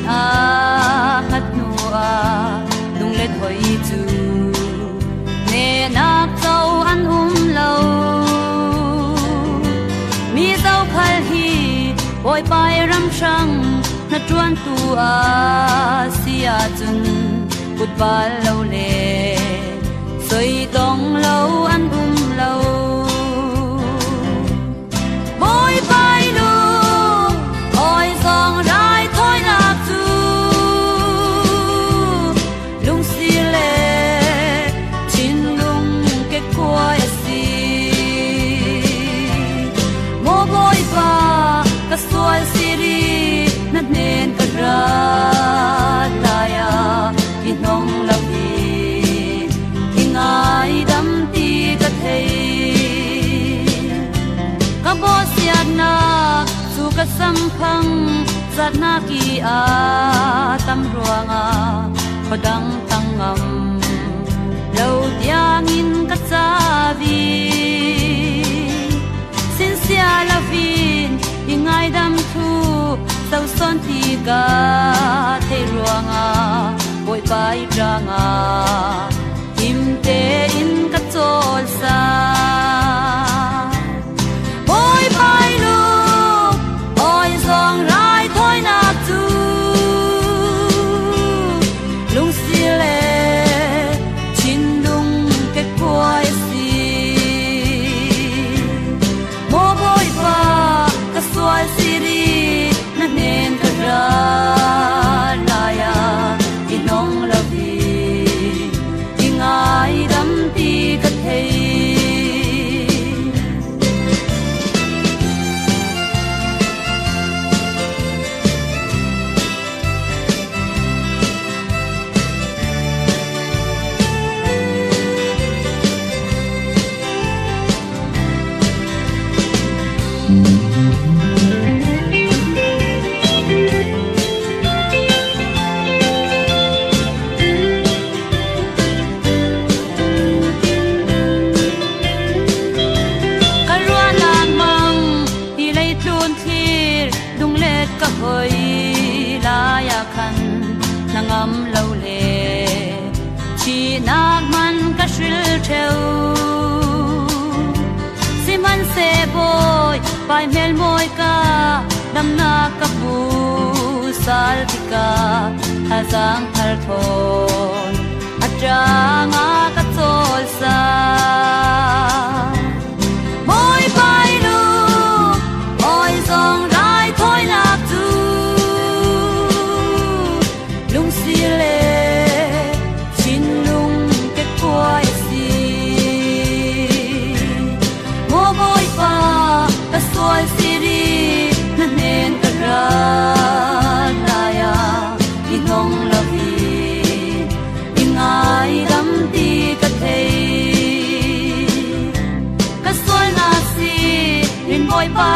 khat a khat nu a lung let hoi chu ne nak chau an lo mi zau khal hi oi pai ram sang na tuan tu a sia chun put bal lo le soi dong lo an lo boy pai lu oi song rai thoi nak chu lung si le chin lung ke kwai si mo boy pa ka sual si ri na nen ka ra ta ya inong la vi ingai dam ti ka thei ka bo siat na su ka sam phang zat na ki a tam ruanga khodang tangam lo tiang in ka cha vi sin sia la vin ingai dam thu sau son ti ka thei ruanga boi pai ranga im te in ka chol sa boy pai lu oi song rai thoi nak chu lung si le chin lung ke kwai si mo boy pa ka sual si ri na nen ka ra la ya inong la vi ingai dam ti ka thei ngam lo le chi nak man ka shil theu siman se boy pai mel moi ka dam na ka pu sal tika hazang thar thon atanga ka chol sa moi pai lu oi song rai thoi nak tu lung si le chin lung ke kwai si mo boy pa ka soal si ri na nen ka ra na ya inong la vi ingai dam ti ka thei ka soal na si rin boy pa